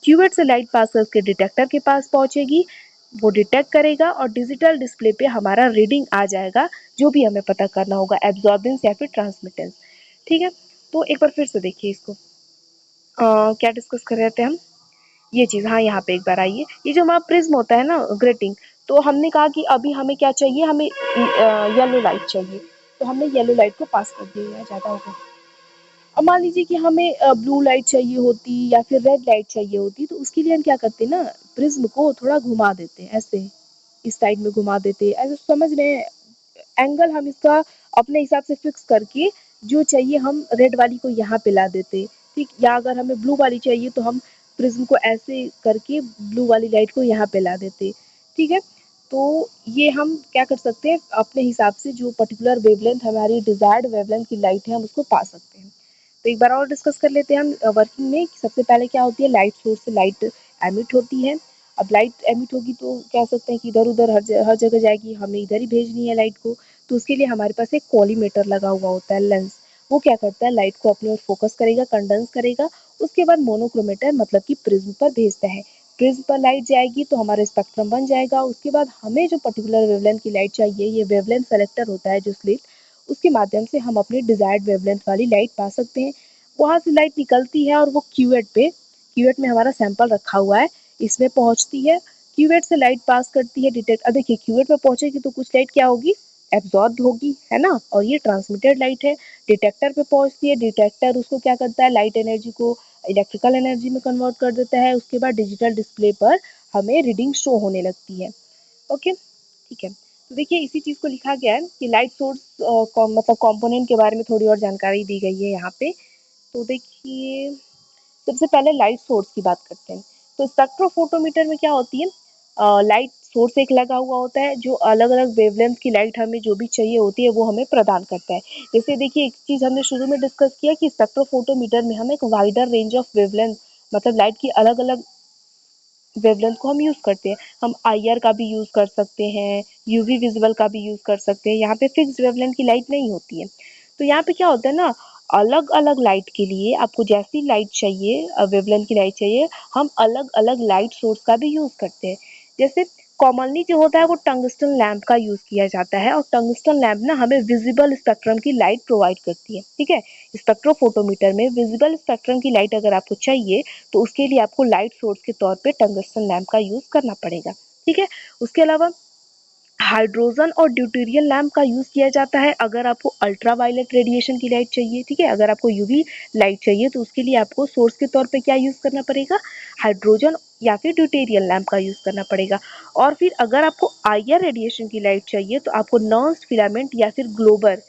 क्यूवेट से लाइट पास करके डिटेक्टर के पास पहुंचेगी, वो डिटेक्ट करेगा और डिजिटल डिस्प्ले पे हमारा रीडिंग आ जाएगा, जो भी हमें पता करना होगा, एब्जॉर्बेंस या फिर ट्रांसमिटेंस, ठीक है। तो एक बार फिर से देखिए इसको, क्या डिस्कस कर रहे थे हम, ये चीज़, हाँ यहाँ पे एक बार आइए। ये जो हमारा प्रिज्म होता है ना, ग्रेटिंग, तो हमने कहा कि अभी हमें क्या चाहिए, हमें येलो लाइट चाहिए, तो हमने येलो लाइट को पास कर दिया, या ज़्यादा होगा। अब मान लीजिए कि हमें ब्लू लाइट चाहिए होती या फिर रेड लाइट चाहिए होती, तो उसके लिए हम क्या करते हैं ना, प्रिज्म को थोड़ा घुमा देते हैं, ऐसे इस साइड में घुमा देते हैं, ऐसे समझ रहे हैं, एंगल हम इसका अपने हिसाब से फिक्स करके, जो चाहिए हम रेड वाली को यहाँ पे ला देते, ठीक। या अगर हमें ब्लू वाली चाहिए, तो हम प्रिज्म को ऐसे करके ब्लू वाली लाइट को यहाँ पे ला देते, ठीक है। तो ये हम क्या कर सकते हैं, अपने हिसाब से जो पर्टिकुलर वेवलेंथ, हमारी डिजायर्ड वेवलेंथ की लाइट है, हम उसको पा सकते हैं। तो एक बार और डिस्कस कर लेते हैं हम वर्किंग में। सबसे पहले क्या होती है, लाइट सोर्स से लाइट एमिट होती है। अब लाइट एमिट होगी तो कह सकते हैं कि इधर उधर हर जगह जाएगी, हमें इधर ही भेजनी है लाइट को, तो उसके लिए हमारे पास एक कॉलीमेटर लगा हुआ होता है, लेंस। वो क्या करता है, लाइट को अपनी ओर फोकस करेगा, कंडेंस करेगा, उसके बाद मोनोक्रोमेटर मतलब कि प्रिज्म पर भेजता है। प्रिज्म पर लाइट जाएगी तो हमारा स्पेक्ट्रम बन जाएगा। उसके बाद हमें जो पर्टिकुलर वेवलेंथ की लाइट चाहिए, ये वेवलेंथ सेलेक्टर होता है जो स्लिट, उसके माध्यम से हम अपने डिजायर्ड वेवलेंथ वाली लाइट पा सकते हैं। वहाँ से लाइट निकलती है और वो क्यूवेट में हमारा सैंपल रखा हुआ है, इसमें पहुंचती है, क्यूवेट से लाइट पास करती है डिटेक्ट। अब देखिए क्यूवेट में पहुंचेगी तो कुछ लाइट क्या होगी, एब्जॉर्ब होगी, है ना, और ये ट्रांसमिटेड लाइट है। डिटेक्टर पे पहुंचती है, डिटेक्टर उसको क्या करता है, लाइट एनर्जी को इलेक्ट्रिकल एनर्जी में कन्वर्ट कर देता है। उसके बाद डिजिटल डिस्प्ले पर हमें रीडिंग शो होने लगती है। ओके, ठीक है। तो देखिए इसी चीज को लिखा गया है कि लाइट सोर्स मतलब कंपोनेंट के बारे में थोड़ी और जानकारी दी गई है यहाँ पे। तो देखिए सबसे पहले लाइट सोर्स की बात करते हैं। तो स्पेक्ट्रोफोटोमीटर में क्या होती है, लाइट सोर्स एक लगा हुआ होता है जो अलग अलग वेवलेंथ की लाइट हमें जो भी चाहिए होती है वो हमें प्रदान करता है। जैसे देखिए एक चीज हमने शुरू में डिस्कस किया कि स्पेक्ट्रोफोटोमीटर में हम एक वाइडर रेंज ऑफ वेवलेंथ मतलब लाइट की अलग अलग वेवलेंथ को हम यूज करते हैं। हम आईआर का भी यूज कर सकते हैं, यूवी विजिबल का भी यूज कर सकते हैं। यहाँ पे फिक्स वेवलेंथ की लाइट नहीं होती है। तो यहाँ पे क्या होता है ना, अलग अलग लाइट के लिए आपको जैसी लाइट चाहिए, वेवलेंथ की लाइट चाहिए, हम अलग अलग लाइट सोर्स का भी यूज करते हैं। जैसे कॉमनली जो होता है वो टंगस्टन लैंप का यूज किया जाता है, और टंगस्टन लैंप ना हमें विजिबल स्पेक्ट्रम की लाइट प्रोवाइड करती है। ठीक है, स्पेक्ट्रोफोटोमीटर में विजिबल स्पेक्ट्रम की लाइट अगर आपको चाहिए तो उसके लिए आपको लाइट सोर्स के तौर पे टंगस्टन लैंप का यूज करना पड़ेगा। ठीक है, उसके अलावा हाइड्रोजन और ड्यूटेरियम लैंप का यूज किया जाता है अगर आपको अल्ट्रावायलेट रेडिएशन की लाइट चाहिए। ठीक है, अगर आपको यूवी लाइट चाहिए तो उसके लिए आपको सोर्स के तौर पे क्या यूज करना पड़ेगा, हाइड्रोजन या फिर ड्यूटेरियम लैंप का यूज करना पड़ेगा। और फिर अगर आपको आईआर रेडिएशन की लाइट चाहिए तो आपको नॉन फिलामेंट या फिर ग्लोबर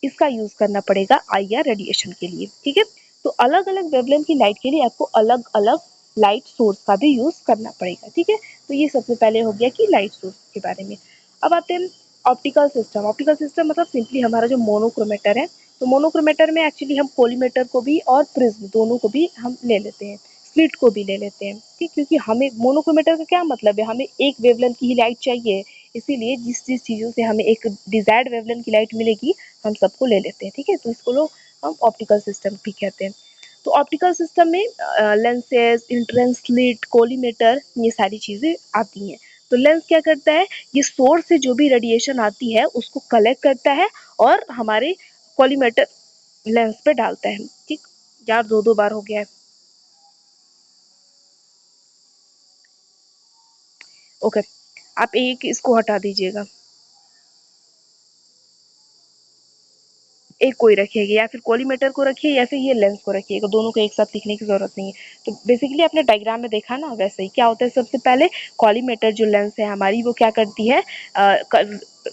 इसका यूज करना पड़ेगा आईआर रेडिएशन के लिए। ठीक है, तो अलग अलग वेवलेंथ की लाइट के लिए आपको अलग अलग लाइट सोर्स का भी यूज करना पड़ेगा। ठीक है, तो ये सबसे पहले हो गया कि लाइट सोर्स के बारे में। अब आते हैं ऑप्टिकल सिस्टम। ऑप्टिकल सिस्टम मतलब सिंपली हमारा जो मोनोक्रोमेटर है। तो मोनोक्रोमेटर में एक्चुअली हम कोलीमेटर को भी और प्रिज्म दोनों को भी हम ले लेते हैं, स्लिट को भी ले लेते हैं। ठीक, क्योंकि हमें मोनोक्रोमेटर का क्या मतलब है, हमें एक वेवलेंथ की ही लाइट चाहिए, इसीलिए जिस जिस चीज़ों से हमें एक डिजायर्ड वेवलेंथ की लाइट मिलेगी हम सबको ले लेते हैं। ठीक है, तो इसको लोग हम ऑप्टिकल सिस्टम भी कहते हैं। तो ऑप्टिकल सिस्टम में लेंसेज, इंट्रेंस स्लिट, कोलीमेटर ये सारी चीज़ें आती हैं। तो लेंस क्या करता है, ये सोर्स से जो भी रेडिएशन आती है उसको कलेक्ट करता है और हमारे कॉलीमेटर लेंस पे डालता है। ठीक, यार दो दो बार हो गया है। ओके, आप एक इसको हटा दीजिएगा, एक कोई रखिएगा, या फिर कॉलीमेटर को रखिए या फिर ये लेंस को रखिएगा, दोनों को एक साथ लिखने की जरूरत नहीं है। तो बेसिकली आपने डायग्राम में देखा ना, वैसे ही क्या होता है, सबसे पहले कॉलीमेटर जो लेंस है हमारी वो क्या करती है,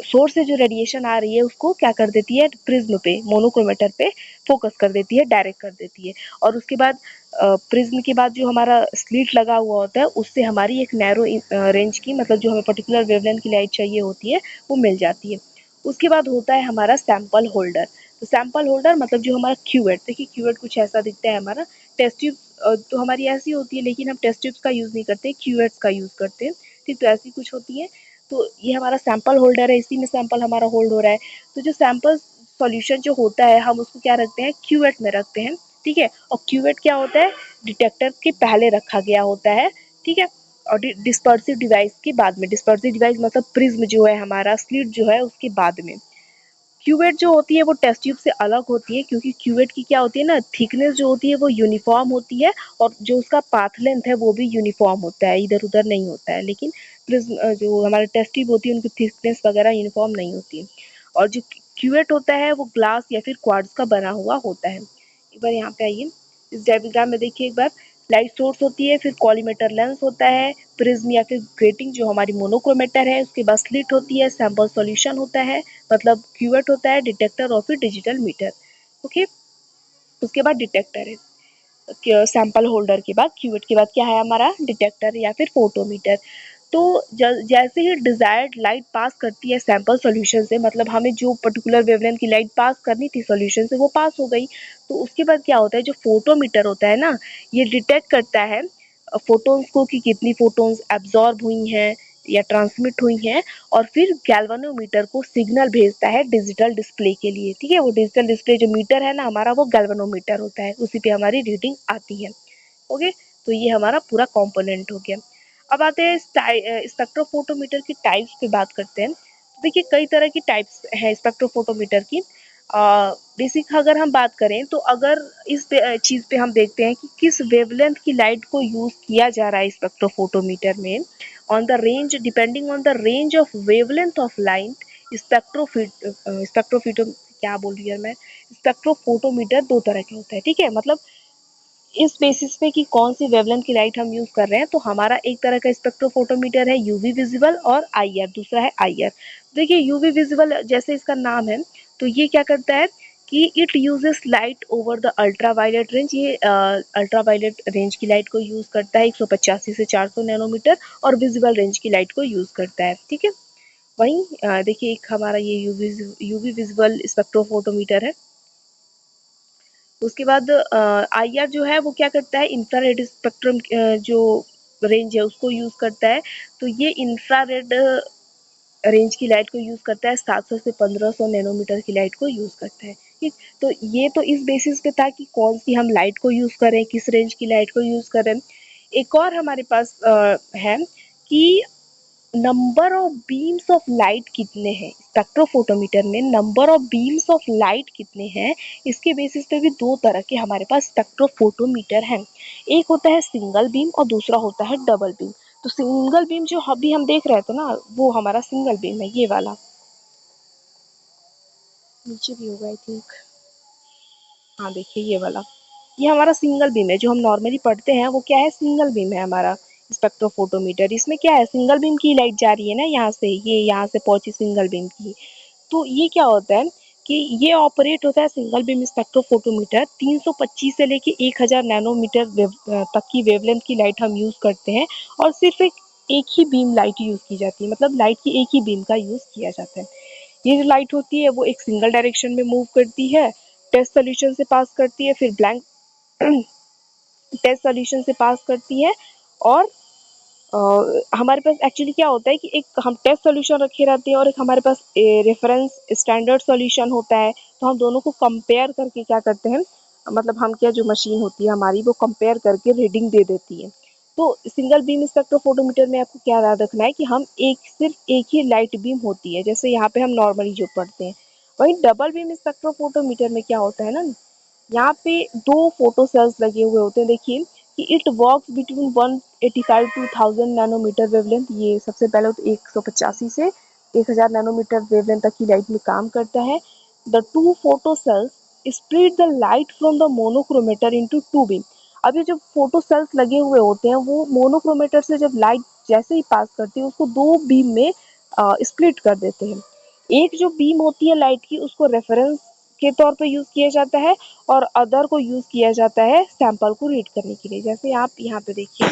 सोर्स से जो रेडिएशन आ रही है उसको क्या कर देती है, प्रिज्म पे, मोनोक्रोमेटर पे फोकस कर देती है, डायरेक्ट कर देती है। और उसके बाद प्रिज्म के बाद जो हमारा स्लिट लगा हुआ होता है उससे हमारी एक नैरो रेंज की मतलब जो हमें पर्टिकुलर वेवलेंथ की लाइट चाहिए होती है वो मिल जाती है। उसके बाद होता है हमारा सैंपल होल्डर। तो सैंपल होल्डर मतलब जो हमारा क्यूवेट, देखिए क्यूवेट कुछ ऐसा दिखता है हमारा। टेस्ट ट्यूब तो हमारी ऐसी होती है लेकिन हम टेस्ट ट्यूब्स का यूज़ नहीं करते, क्यूवेट्स का यूज़ करते हैं। ठीक, तो ऐसी कुछ होती है। तो ये हमारा सैंपल होल्डर है, इसी में सैंपल हमारा होल्ड हो रहा है। तो जो सैंपल सॉल्यूशन जो होता है हम उसको क्या रखते हैं, क्यूवेट में रखते हैं। ठीक है, और क्यूवेट क्या होता है, डिटेक्टर के पहले रखा गया होता है। ठीक है, और डिस्पर्सिव डिवाइस के बाद में, डिस्पर्सिव डिवाइस मतलब प्रिज्म जो है हमारा, स्लिट जो है उसके बाद में। क्यूवेट जो होती है वो टेस्ट ट्यूब से अलग होती है, क्योंकि क्यूवेट की क्या होती है ना, थिकनेस जो होती है वो यूनिफॉर्म होती है, और जो उसका पाथ लेंथ है वो भी यूनिफॉर्म होता है, इधर उधर नहीं होता है। लेकिन प्रिज्म जो हमारे टेस्ट ट्यूब होती है उनकी थिकनेस वगैरह यूनिफॉर्म नहीं होती है। और जो क्यूवेट होता है वो ग्लास या फिर क्वार्ट्ज का बना हुआ होता है। एक बार यहाँ पे आइए, इस डायग्राम में देखिए एक बार, लाइट सोर्स होती है, फिर कॉलीमेटर लेंस होता है, प्रिज्म या फिर ग्रेटिंग जो हमारी मोनोक्रोमेटर है, उसके बाद स्लिट होती है, सैंपल सॉल्यूशन होता है मतलब क्यूवेट होता है, डिटेक्टर और फिर डिजिटल मीटर। ओके, उसके बाद डिटेक्टर है, सैंपल होल्डर के बाद क्यूवेट के बाद क्या है हमारा, डिटेक्टर या फिर फोटोमीटर। तो जैसे ही डिजायर्ड लाइट पास करती है सैंपल सॉल्यूशन से, मतलब हमें जो पर्टिकुलर वेवलेंथ की लाइट पास करनी थी सॉल्यूशन से वो पास हो गई। तो उसके बाद क्या होता है, जो फोटोमीटर होता है ना, ये डिटेक्ट करता है फोटोन्स को कि कितनी फोटोन्स एब्जॉर्ब हुई हैं या ट्रांसमिट हुई हैं, और फिर गैल्वेनोमीटर को सिग्नल भेजता है डिजिटल डिस्प्ले के लिए। ठीक है, वो डिजिटल डिस्प्ले जो मीटर है ना हमारा वो गैल्वेनोमीटर होता है, उसी पे हमारी रीडिंग आती है। ओके, तो ये हमारा पूरा कंपोनेंट हो गया। अब आते हैं स्पेक्ट्रोफोटोमीटर की टाइप्स पे बात करते हैं। तो देखिए कई तरह की टाइप्स हैं स्पेक्ट्रोफोटोमीटर की। बेसिक अगर हम बात करें तो अगर इस चीज़ पे हम देखते हैं कि किस वेवलेंथ की लाइट को यूज़ किया जा रहा है स्पेक्ट्रोफोटोमीटर में, on the range depending on the range of wavelength of light स्पेक्ट्रोफिटो क्या बोल रही है मैं स्पेक्ट्रोफोटोमीटर दो तरह के होते हैं, ठीक है। मतलब इस बेसिस पे कि कौन सी वेवलेंथ की लाइट हम यूज कर रहे हैं, तो हमारा एक तरह का स्पेक्ट्रोफोटोमीटर है यूवी विजिबल और आईआर, दूसरा है आईआर। देखिए यूवी विजिबल जैसे इसका नाम है, तो ये क्या करता है कि it uses light over the ultraviolet range. ये अल्ट्रावायलेट रेंज की लाइट को यूज करता है 185 से 400 नैनोमीटर, और विजिबल रेंज की लाइट को यूज करता है, ठीक है। वहीं देखिए एक हमारा ये यूवी विजिबल स्पेक्ट्रोफोटोमीटर है। उसके बाद आईआर जो है वो क्या करता है, इंफ्रारेड स्पेक्ट्रम जो रेंज है उसको यूज करता है। तो ये इंफ्रारेड रेंज की लाइट को यूज करता है, 700 से 1500 नैनोमीटर की लाइट को यूज करता है, ठीक। तो ये तो इस बेसिस पे था कि कौन सी हम लाइट को यूज करें, किस रेंज की लाइट को यूज करें। एक और हमारे पास है कि number of beams of light कितने हैं, स्पेक्ट्रोफोटोमीटर में number of beams of light कितने हैं, इसके बेसिस पे भी दो तरह के हमारे पास स्पेक्ट्रोफोटोमीटर हैं। एक होता है सिंगल बीम और दूसरा होता है डबल बीम। तो सिंगल बीम जो अभी हम देख रहे थे ना, वो हमारा सिंगल बीम है, ये वाला नीचे भी होगा आई थिंक। हाँ देखिए ये वाला, ये हमारा सिंगल बीम है जो हम नॉर्मली पढ़ते हैं, वो क्या है, सिंगल बीम है हमारा स्पेक्ट्रोफोटोमीटर। इसमें क्या है, सिंगल बीम की लाइट जा रही है ना यहाँ से, ये यहाँ से पहुंची सिंगल बीम की। तो ये क्या होता है कि ये ऑपरेट होता है सिंगल बीम स्पेक्ट्रोफोटोमीटर 325 से लेके 1000 नैनोमीटर तक की वेवलेंथ की लाइट हम यूज करते हैं, और सिर्फ एक ही बीम लाइट यूज की जाती है, मतलब लाइट की एक ही बीम का यूज किया जाता है। ये जो लाइट होती है वो एक सिंगल डायरेक्शन में मूव करती है, टेस्ट सोल्यूशन से पास करती है, फिर ब्लैंक टेस्ट सोल्यूशन से पास करती है। और हमारे पास एक्चुअली क्या होता है कि एक हम टेस्ट सॉल्यूशन रखे रहते हैं और एक हमारे पास रेफरेंस स्टैंडर्ड सॉल्यूशन होता है। तो हम दोनों को कंपेयर करके क्या करते हैं, मतलब हम क्या, जो मशीन होती है हमारी वो कंपेयर करके रीडिंग दे देती है। तो सिंगल बीम स्पेक्ट्रोफोटोमीटर में आपको क्या याद रखना है कि हम सिर्फ एक ही लाइट बीम होती है, जैसे यहाँ पे हम नॉर्मली जो पढ़ते हैं। वहीं डबल बीम स्पेक्ट्रोफोटोमीटर में क्या होता है ना, यहाँ पे दो फोटो सेल्स लगे हुए होते हैं। देखिए कि it works between 185 to 1000 nanometre wavelength. ये सबसे पहले तो 185 से 1000 नैनोमीटर वेवलेंथ तक की लाइट में काम करता है। The two photo cells split the light from the monochromator into two beam. अब ये जो फोटो सेल्स लगे हुए होते हैं वो मोनोक्रोमेटर से जब लाइट जैसे ही पास करती है उसको दो बीम में स्प्लिट कर देते हैं। एक जो बीम होती है लाइट की उसको रेफरेंस के तौर पे यूज किया जाता है, और अदर को यूज किया जाता है सैंपल को रीड करने के लिए। जैसे आप यहाँ पे देखिए,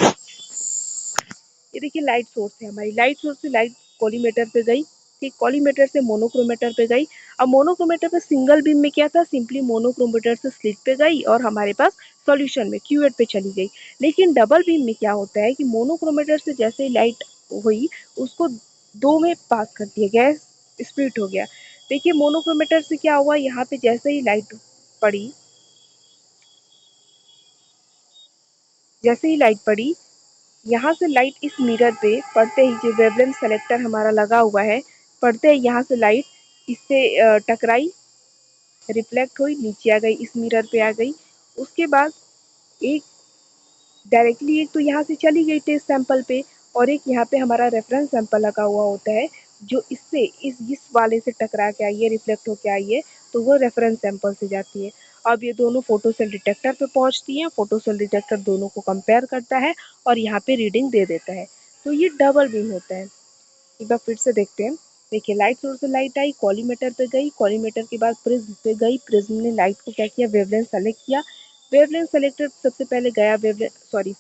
ये देखिए लाइट सोर्स है हमारी, लाइट सोर्स से लाइट कॉलीमेटर पे गई, ठीक, कॉलीमेटर से मोनोक्रोमेटर पे गई। अब मोनोक्रोमेटर पे सिंगल बीम में क्या था, सिंपली मोनोक्रोमेटर से स्लिट पे गई और हमारे पास सॉल्यूशन में क्यूवेट पे चली गई। लेकिन डबल बीम में क्या होता है कि मोनोक्रोमेटर से जैसे ही लाइट हुई उसको दो में पास करती है, गैस स्प्लिट हो गया। देखिए मोनोक्रोमेटर से क्या हुआ, यहाँ पे जैसे ही लाइट पड़ी, जैसे ही लाइट पड़ी, यहाँ से लाइट इस मिरर पे पड़ते ही, जो वेवलेंथ सेलेक्टर हमारा लगा हुआ है, पड़ते ही यहाँ से लाइट इससे टकराई, रिफ्लेक्ट हुई, नीचे आ गई, इस मिरर पे आ गई। उसके बाद एक डायरेक्टली, एक तो यहाँ से चली गई टेस्ट सैंपल पे, और एक यहाँ पे हमारा रेफरेंस सैंपल लगा हुआ होता है जो इससे इस वाले से टकरा के आई है, रिफ्लेक्ट होके आई है, तो वो रेफरेंस सैंपल से जाती है। अब ये दोनों फोटो सेल डिटेक्टर पे पहुंचती हैं, फोटो सेल डिटेक्टर दोनों को कंपेयर करता है और यहाँ पे रीडिंग दे देता है। तो ये डबल बीम होता है। एक बार फिर से देखते हैं। देखिए लाइट सोर्स से लाइट आई, कॉलीमेटर पे गई, कॉलीमेटर के बाद प्रिज्म पे गई, प्रिज्म ने लाइट को क्या किया, वेवलेंथ सेलेक्ट किया। वेवलेंथ सेलेक्टर सबसे पहले गया वेवलेंथ सॉरी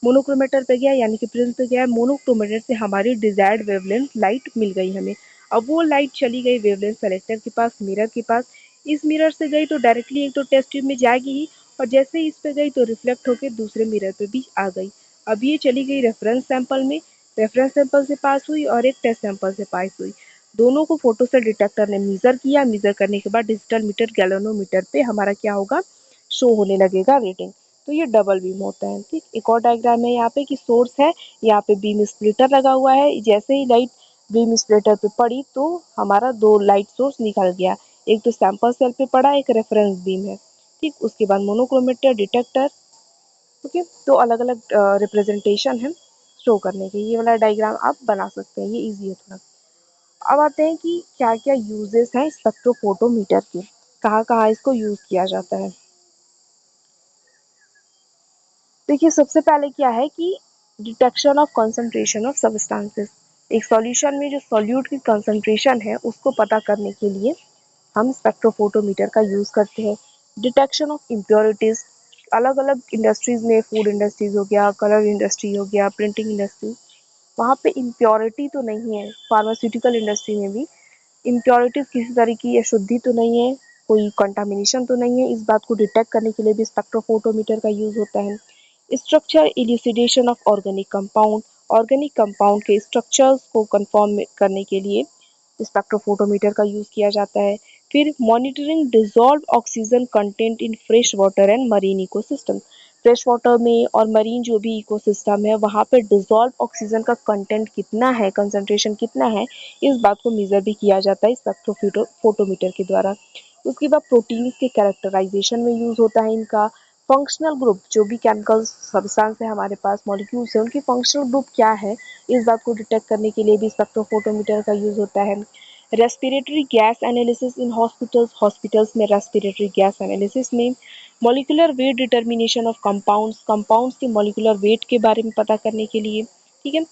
मोनोक्रोमेटर पे गया, यानी कि प्रिज्म पे गया, मोनोक्रोमेटर से हमारी डिजायर्ड वेवलेंथ लाइट मिल गई हमें। अब वो लाइट चली गई वेवलेंथ सेलेक्टर के पास, मिरर के पास। इस मिरर से गई तो डायरेक्टली एक तो टेस्ट ट्यूब में जाएगी ही, और जैसे ही इस पे गई तो रिफ्लेक्ट होकर दूसरे मिरर पे भी आ गई। अब ये चली गई रेफरेंस सैंपल में, रेफरेंस सैंपल से पास हुई और एक टेस्ट सैंपल से पास हुई। दोनों को फोटो सेल डिटेक्टर ने मीजर किया, मीजर करने के बाद डिजिटल मीटर गैल्वेनोमीटर पे हमारा क्या होगा, शो होने लगेगा रीडिंग। तो ये डबल बीम होता है, ठीक। एक और डायग्राम है यहाँ पे कि सोर्स है, यहाँ पे बीम स्प्लिटर लगा हुआ है, जैसे ही लाइट बीम स्प्लिटर पे पड़ी तो हमारा दो लाइट सोर्स निकल गया, एक तो सैंपल सेल पे पड़ा, एक रेफरेंस बीम है, ठीक। उसके बाद मोनोक्रोमेटर, डिटेक्टर, ओके। तो अलग अलग रिप्रेजेंटेशन है शो करने के। ये वाला डायग्राम आप बना सकते हैं, ये इजी है थोड़ा। अब आते हैं कि क्या क्या यूजेस हैं स्पेक्ट्रोफोटोमीटर के, कहाँ कहाँ इसको यूज किया जाता है। देखिए सबसे पहले क्या है कि detection of concentration of substances. एक सॉल्यूशन में जो सॉल्यूट की कंसंट्रेशन है उसको पता करने के लिए हम स्पेक्ट्रोफोटोमीटर का यूज करते हैं। डिटेक्शन ऑफ इम्प्योरिटीज, अलग अलग इंडस्ट्रीज में, फूड इंडस्ट्रीज हो गया, कलर इंडस्ट्री हो गया, प्रिंटिंग इंडस्ट्री, वहाँ पे इम्प्योरिटी तो नहीं है। फार्मास्यूटिकल इंडस्ट्री में भी इम्प्योरिटीज किसी तरह की अशुद्धि तो नहीं है, कोई कंटामिनेशन तो नहीं है, इस बात को डिटेक्ट करने के लिए भी स्पेक्ट्रोफोटोमीटर का यूज होता है। Structure elucidation of organic compound, organic compound के स्ट्रक्चर्स को कंफर्म करने के लिए स्पेक्ट्रोफोटोमीटर का यूज किया जाता है। फिर monitoring dissolve oxygen content in fresh water and marine ecosystem. Fresh water में और मरीन जो भी इकोसिस्टम है वहाँ पे डिजॉल्व ऑक्सीजन का कंटेंट कितना है, कंसंट्रेशन कितना है, इस बात को मेजर भी किया जाता है स्पेक्ट्रोफोटोमीटर के द्वारा। उसके बाद प्रोटीन के कैरेक्टराइजेशन में यूज होता है इनका। फंक्शनल ग्रुप, जो भी केमिकल सब्सटेंस है हमारे पास, मॉलिक्यूल्स है, उनकी फंक्शनल ग्रुप क्या है, इस बात को डिटेक्ट करने के लिए भी स्पेक्ट्रोफोटोमीटर का यूज होता है। Respiratory gas analysis in hospitals, hospitals में रेस्पिरेटरी गैस एनालिसिस में। Molecular weight determination of compounds, compounds के मॉलिक्यूलर वेट के बारे में पता करने के लिए, ठीक है।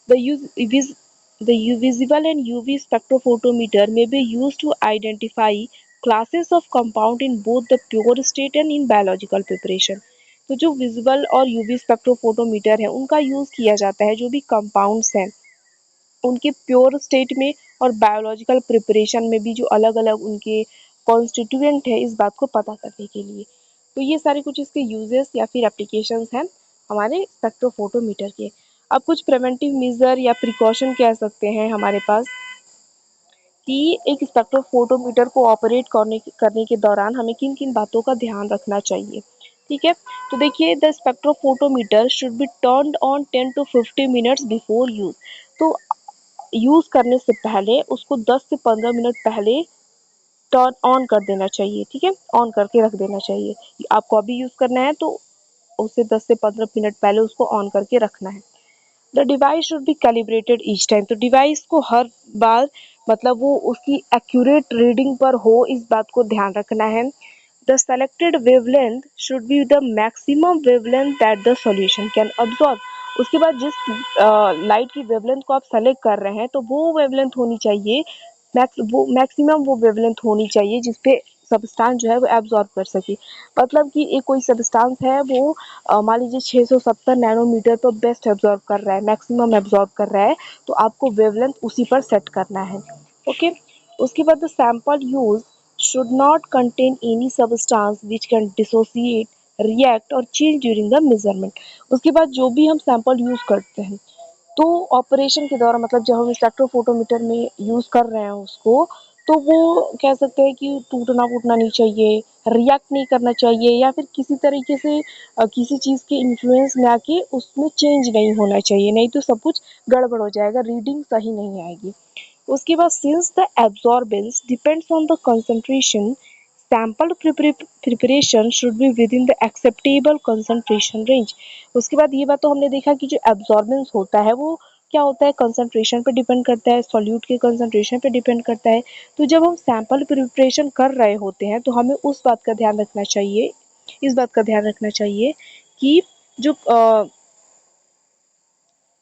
The use The visible and UV spectrophotometer may be used to identify classes of compound in both the pure state and in biological preparation। तो जो विजिबल और यूवी स्पेक्ट्रोफोटोमीटर है उनका यूज किया जाता है जो भी कंपाउंड्स हैं उनके प्योर स्टेट में और बायोलॉजिकल प्रिपरेशन में भी जो अलग अलग उनके कॉन्स्टिट्यूएंट है इस बात को पता करने के लिए। तो ये सारे कुछ इसके यूजेस या फिर एप्लीकेशंस हैं हमारे स्पेक्ट्रोफोटोमीटर के। अब कुछ प्रिवेंटिव मेजर या प्रिकॉशन कह सकते हैं हमारे पास कि एक स्पेक्ट्रोफोटोमीटर को ऑपरेट करने के दौरान हमें किन किन बातों का ध्यान रखना चाहिए, ठीक है। तो देखिए the spectrophotometer should be turned on 10 to 15 minutes before use. तो यूज करने से पहले उसको 10 से 15 मिनट पहले टर्न ऑन कर देना चाहिए, ठीक है, ऑन करके रख देना चाहिए। आपको अभी यूज करना है तो उसे 10 से 15 मिनट पहले उसको ऑन करके रखना है। The device should be calibrated each time. तो डिवाइस को हर बार मतलब वो उसकी एक्यूरेट रीडिंग पर हो, इस बात को ध्यान रखना है। The selected wavelength should be the maximum wavelength that the solution can absorb. उसके बाद जिस लाइट की वेवलेंथ को आप सेलेक्ट कर रहे हैं तो वो वेवलेंथ होनी चाहिए, मैक्सिमम वो वेवलेंथ होनी चाहिए जिसपे सब्सटेंस जो है वो एब्जॉर्ब कर सके। मतलब कि एक कोई सब्सटेंस है वो मान लीजिए 670 नैनोमीटर पर बेस्ट एब्जॉर्ब कर रहा है, मैक्सिमम एब्जॉर्ब कर रहा है, तो आपको वेवलेंथ उसी पर सेट करना है, ओके। उसके बाद the sample use should not contain any substance which can dissociate, react और change during the measurement। उसके बाद जो भी हम सैंपल यूज करते हैं तो ऑपरेशन के दौरान मतलब जब हम स्पेक्ट्रोफोटोमीटर में यूज कर रहे हैं उसको, तो वो कह सकते हैं कि टूटना फूटना नहीं चाहिए, रिएक्ट नहीं करना चाहिए, या फिर किसी तरीके से किसी चीज़ के इन्फ्लुएंस में आके उसमें चेंज नहीं होना चाहिए, नहीं तो सब कुछ गड़बड़ हो जाएगा, रीडिंग सही नहीं आएगी। उसके बाद since the absorbance depends on the concentration, sample preparation should be with in the acceptable concentration range. उसके बाद ये बात तो हमने देखा कि जो एब्जॉर्बेंस होता है वो क्या होता है, कंसंट्रेशन पे डिपेंड करता है, सॉल्यूट के कंसंट्रेशन पे डिपेंड करता है। तो जब हम सैंपल प्रिपरेशन कर रहे होते हैं तो हमें उस बात का ध्यान रखना चाहिए, इस बात का ध्यान रखना चाहिए कि जो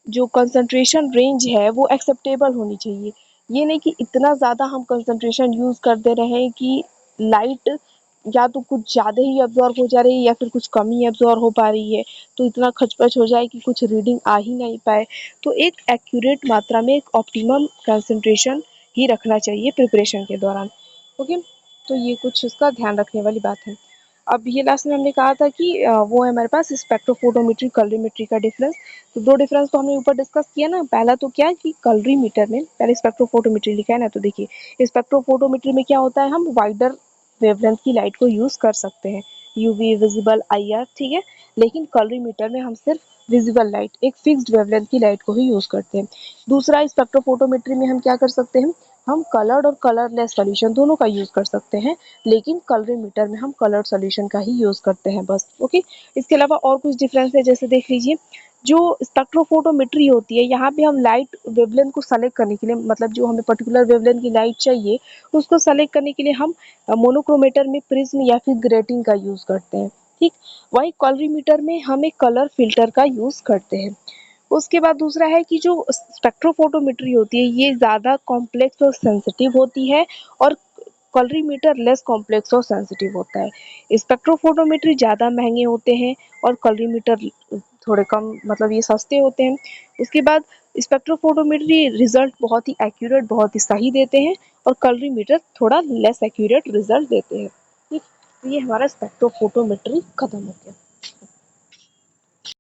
जो कंसंट्रेशन रेंज है वो एक्सेप्टेबल होनी चाहिए। ये नहीं कि इतना ज़्यादा हम कंसंट्रेशन यूज़ कर दे रहे हैं कि लाइट या तो कुछ ज़्यादा ही अब्जॉर्ब हो जा रही है या फिर कुछ कम ही अब्जॉर्ब हो पा रही है, तो इतना खचपच हो जाए कि कुछ रीडिंग आ ही नहीं पाए। तो एक एक्यूरेट मात्रा में एक ऑप्टिमम कंसंट्रेशन ही रखना चाहिए प्रिपरेशन के दौरान, ओके। तो ये कुछ इसका ध्यान रखने वाली बात है। अब ये लास्ट में हमने कहा था कि वो है हमारे पास स्पेक्ट्रोफोटोमेट्री कलरीमेट्री का डिफरेंस। तो दो डिफरेंस तो हमने ऊपर डिस्कस किया ना। पहला तो क्या है कि कलरीमीटर में पहले स्पेक्ट्रोफोटोमेट्री लिखा है ना, तो देखिए स्पेक्ट्रोफोटोमेट्री में क्या होता है, हम वाइडर वेवलेंथ की लाइट को यूज कर सकते हैं, यूवी, विजिबल, आईआर, ठीक है। लेकिन कलरीमीटर में हम सिर्फ विजिबल लाइट, एक फिक्स्ड वेवलेंथ की लाइट को ही यूज करते हैं। दूसरा, स्पेक्ट्रोफोटोमेट्री में हम क्या कर सकते हैं, हम कलर्ड और कलरलेस सोल्यूशन दोनों का यूज कर सकते हैं, लेकिन कलरीमीटर में हम कलर्ड सोल्यूशन का ही यूज करते हैं बस। ओके, इसके अलावा और कुछ डिफरेंस है, जैसे देख लीजिए, जो स्पेक्ट्रोफोटोमेट्री होती है, यहाँ पे हम लाइट वेवलेंथ को सेलेक्ट करने के लिए, मतलब जो हमें पर्टिकुलर वेवलेंथ की लाइट चाहिए, उसको सेलेक्ट करने के लिए हम मोनोक्रोमेटर में प्रिज्म या फिर ग्रेटिंग का यूज करते हैं, ठीक। वही कलरीमीटर में हम एक कलर फिल्टर का यूज करते हैं। उसके बाद दूसरा है कि जो स्पेक्ट्रोफोटोमेट्री होती है, ये ज़्यादा कॉम्प्लेक्स और सेंसिटिव होती है, और कलरीमीटर लेस कॉम्प्लेक्स और सेंसिटिव होता है। स्पेक्ट्रोफोटोमेट्री ज़्यादा महंगे होते हैं और कलरीमीटर थोड़े कम, मतलब ये सस्ते होते हैं। उसके बाद स्पेक्ट्रोफोटोमेट्री रिजल्ट बहुत ही एक्यूरेट, बहुत ही सही देते हैं, और कलरीमीटर थोड़ा लेस एक्यूरेट रिजल्ट देते हैं, ठीक। तो ये हमारा स्पेक्ट्रोफोटोमेट्री खत्म हो गया।